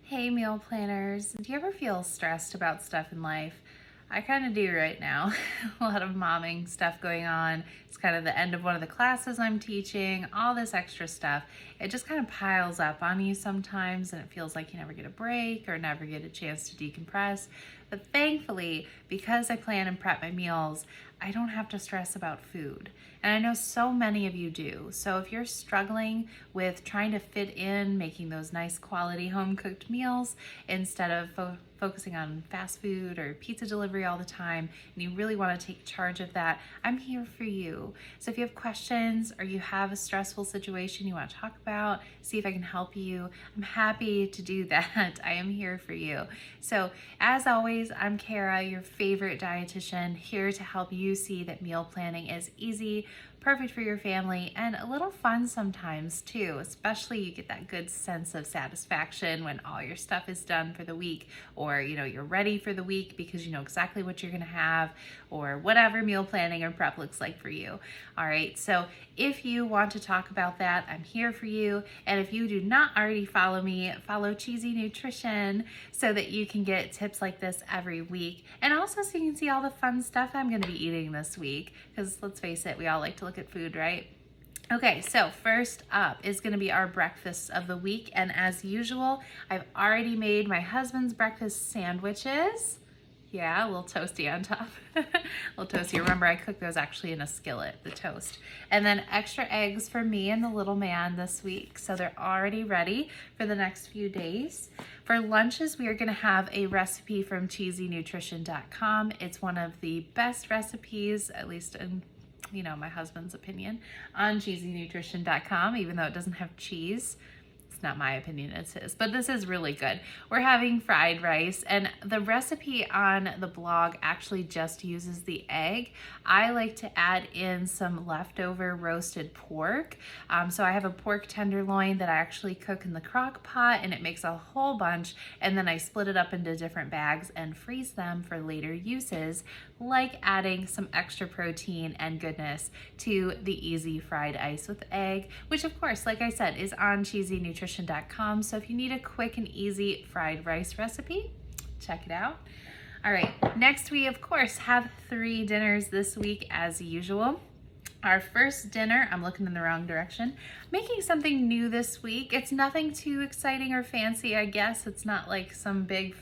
Hey meal planners, do you ever feel stressed about stuff in life? I kind of do right now. A lot of momming stuff going on. It's kind of the end of one of the classes I'm teaching, all this extra stuff. It just kind of piles up on you sometimes and it feels like you never get a break or never get a chance to decompress. But thankfully, because I plan and prep my meals, I don't have to stress about food. And I know so many of you do. So if you're struggling with trying to fit in making those nice quality home cooked meals instead of focusing on fast food or pizza delivery all the time, and you really want to take charge of that, I'm here for you. So if you have questions or you have a stressful situation you want to talk about, see if I can help you, I'm happy to do that. I am here for you. So as always, I'm Kara, your favorite dietitian, here to help you see that meal planning is easy, perfect for your family, and a little fun sometimes too. Especially you get that good sense of satisfaction when all your stuff is done for the week, or you're ready for the week because you know exactly what you're gonna have, or whatever meal planning or prep looks like for you. All right, so if you want to talk about that, I'm here for you. And if you do not already follow me, follow Cheesy Nutrition so that you can get tips like this every week, and also so you can see all the fun stuff I'm gonna be eating this week, because let's face it, we all like to look at food, right? Okay, so first up is gonna be our breakfast of the week. And as usual, I've already made my husband's breakfast sandwiches. Yeah, a little toasty on top. A little toasty. Remember, I cooked those actually in a skillet, the toast. And then extra eggs for me and the little man this week. So they're already ready for the next few days. For lunches, we are gonna have a recipe from cheesynutrition.com. It's one of the best recipes, at least in my husband's opinion, on cheesynutrition.com, even though it doesn't have cheese. It's not my opinion, it's his, but this is really good. We're having fried rice, and the recipe on the blog actually just uses the egg. I like to add in some leftover roasted pork. So I have a pork tenderloin that I actually cook in the crock pot, and it makes a whole bunch, and then I split it up into different bags and freeze them for later uses, like adding some extra protein and goodness to the easy fried ice with egg, which of course, like I said, is on cheesynutrition.com. So if you need a quick and easy fried rice recipe, check it out. All right, next we of course have 3 dinners this week as usual. Our first dinner, I'm looking in the wrong direction, making something new this week. It's nothing too exciting or fancy, I guess. It's not like some big,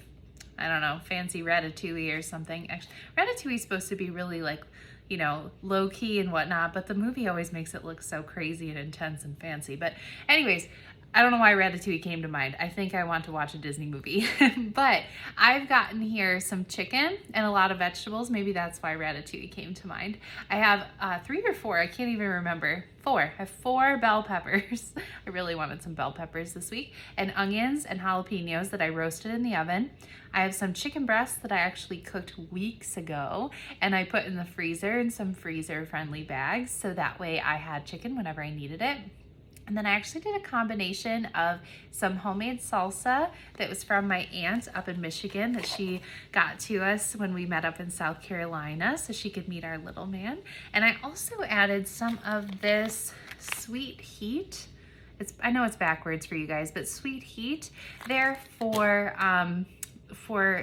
I don't know, fancy ratatouille or something. Actually, ratatouille is supposed to be really like, low key and whatnot, but the movie always makes it look so crazy and intense and fancy. But anyways, I don't know why Ratatouille came to mind. I think I want to watch a Disney movie. But I've gotten here some chicken and a lot of vegetables. Maybe that's why Ratatouille came to mind. I have 3 or 4, I can't even remember. 4. I have 4 bell peppers. I really wanted some bell peppers this week. And onions and jalapenos that I roasted in the oven. I have some chicken breasts that I actually cooked weeks ago, and I put in the freezer in some freezer-friendly bags, so that way I had chicken whenever I needed it. And then I actually did a combination of some homemade salsa that was from my aunt up in Michigan that she got to us when we met up in South Carolina so she could meet our little man. And I also added some of this sweet heat. I know it's backwards for you guys, but sweet heat there for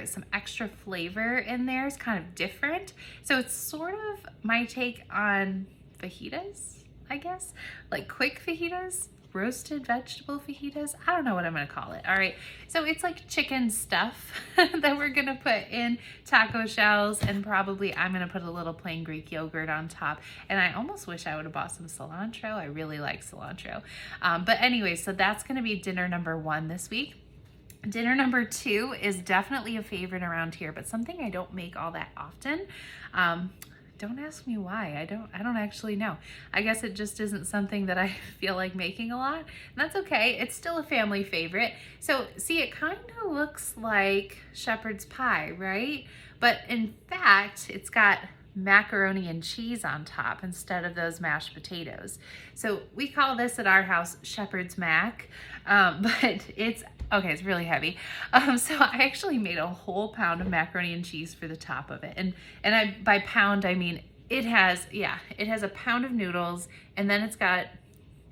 some extra flavor in there. It's kind of different. So it's sort of my take on fajitas, I guess, like quick fajitas, roasted vegetable fajitas. I don't know what I'm gonna call it. All right, so it's like chicken stuff that we're gonna put in taco shells, and probably I'm gonna put a little plain Greek yogurt on top. And I almost wish I would have bought some cilantro. I really like cilantro. But anyway, so that's gonna be dinner number 1 this week. Dinner number 2 is definitely a favorite around here, but something I don't make all that often. Don't ask me why. I don't actually know. I guess it just isn't something that I feel like making a lot. And that's okay. It's still a family favorite. So see, it kind of looks like shepherd's pie, right? But in fact, it's got macaroni and cheese on top instead of those mashed potatoes. So we call this at our house shepherd's mac, but it's really heavy. So I actually made a whole pound of macaroni and cheese for the top of it. And by pound, I mean, it has a pound of noodles, and then it's got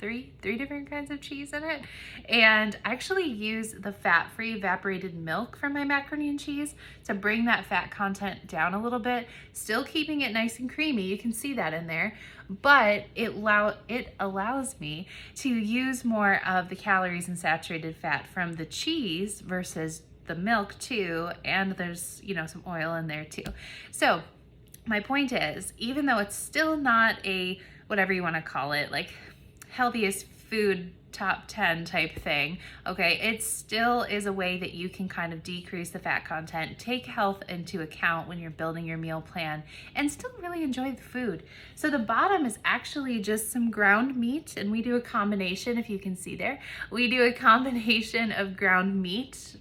three different kinds of cheese in it. And I actually use the fat-free evaporated milk from my macaroni and cheese to bring that fat content down a little bit, still keeping it nice and creamy. You can see that in there, but it allows me to use more of the calories and saturated fat from the cheese versus the milk too, and there's, you know, some oil in there too. So my point is, even though it's still not a, whatever you want to call it, like healthiest food top 10 type thing, okay, it still is a way that you can kind of decrease the fat content, take health into account when you're building your meal plan, and still really enjoy the food. So the bottom is actually just some ground meat, and we do a combination, if you can see there, we do a combination of ground meat,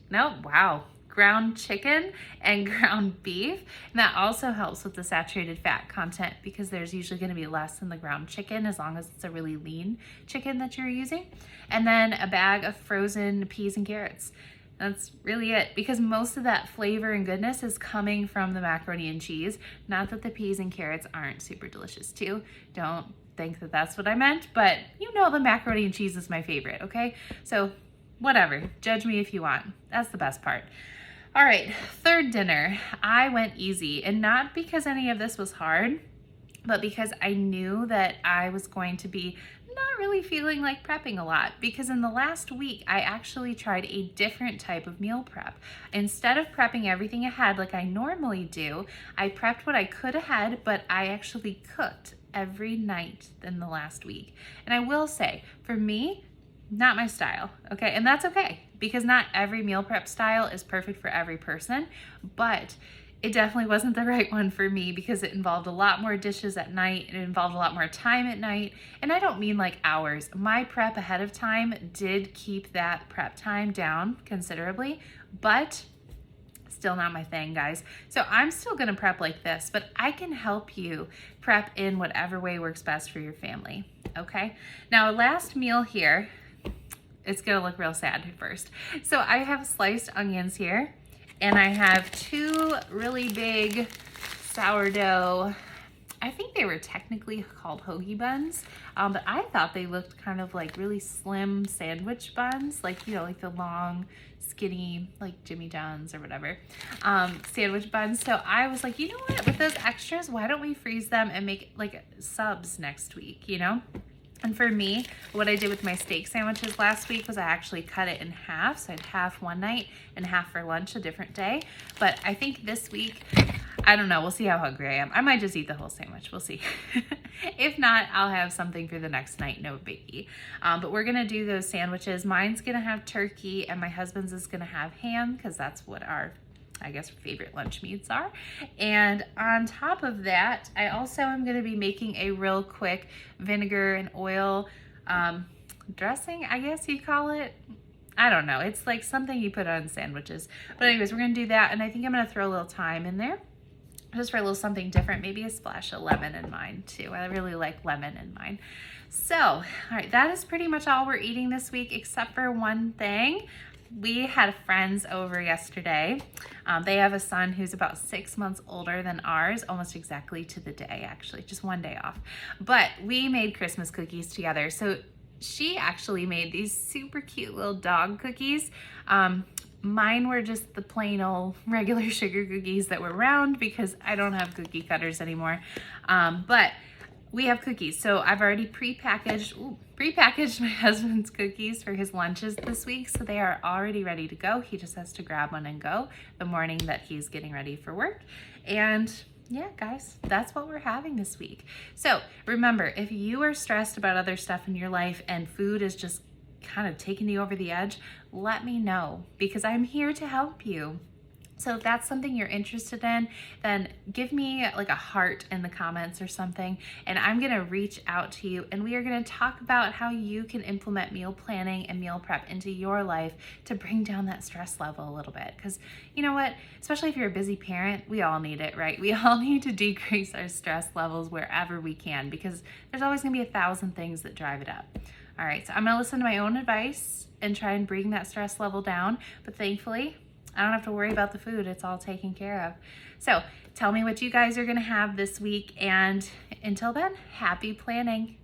ground chicken and ground beef. And that also helps with the saturated fat content because there's usually going to be less in the ground chicken as long as it's a really lean chicken that you're using. And then a bag of frozen peas and carrots. That's really it, because most of that flavor and goodness is coming from the macaroni and cheese. Not that the peas and carrots aren't super delicious too. Don't think that that's what I meant, but you know the macaroni and cheese is my favorite, okay? So whatever, judge me if you want. That's the best part. All right, third dinner. I went easy, and not because any of this was hard, but because I knew that I was going to be not really feeling like prepping a lot, because in the last week, I actually tried a different type of meal prep. Instead of prepping everything ahead like I normally do, I prepped what I could ahead, but I actually cooked every night in the last week. And I will say, for me, not my style, okay? And that's okay, because not every meal prep style is perfect for every person, but it definitely wasn't the right one for me because it involved a lot more dishes at night. It involved a lot more time at night. And I don't mean like hours. My prep ahead of time did keep that prep time down considerably, but still not my thing, guys. So I'm still gonna prep like this, but I can help you prep in whatever way works best for your family, okay? Now, last meal here, it's gonna look real sad at first. So I have sliced onions here, and I have two really big sourdough, I think they were technically called hoagie buns, but I thought they looked kind of like really slim sandwich buns, like, you know, like the long, skinny, like Jimmy John's or whatever, sandwich buns. So I was like, you know what, with those extras, why don't we freeze them and make like subs next week, you know? And for me, what I did with my steak sandwiches last week was I actually cut it in half. So I had half one night and half for lunch a different day. But I think this week, I don't know, we'll see how hungry I am. I might just eat the whole sandwich, we'll see. If not, I'll have something for the next night, no biggie. But we're gonna do those sandwiches. Mine's gonna have turkey and my husband's is gonna have ham because that's what our, I guess, favorite lunch meats are. And on top of that, I also am gonna be making a real quick vinegar and oil dressing, I guess you call it. I don't know, it's like something you put on sandwiches. But anyways, we're gonna do that, and I think I'm gonna throw a little thyme in there, just for a little something different, maybe a splash of lemon in mine too. I really like lemon in mine. So, all right, that is pretty much all we're eating this week, except for one thing. We had friends over yesterday. They have a son who's about 6 months older than ours, almost exactly to the day, actually, just one day off. But we made Christmas cookies together. So she actually made these super cute little dog cookies. Mine were just the plain old regular sugar cookies that were round because I don't have cookie cutters anymore. But we have cookies. So I've already prepackaged my husband's cookies for his lunches this week. So they are already ready to go. He just has to grab one and go the morning that he's getting ready for work. And yeah, guys, that's what we're having this week. So remember, if you are stressed about other stuff in your life and food is just kind of taking you over the edge, let me know because I'm here to help you. So if that's something you're interested in, then give me like a heart in the comments or something, and I'm gonna reach out to you and we are gonna talk about how you can implement meal planning and meal prep into your life to bring down that stress level a little bit. Because you know what, especially if you're a busy parent, we all need it, right? We all need to decrease our stress levels wherever we can because there's always gonna be 1,000 things that drive it up. All right, so I'm gonna listen to my own advice and try and bring that stress level down, but thankfully, I don't have to worry about the food. It's all taken care of. So tell me what you guys are gonna have this week. And until then, happy planning.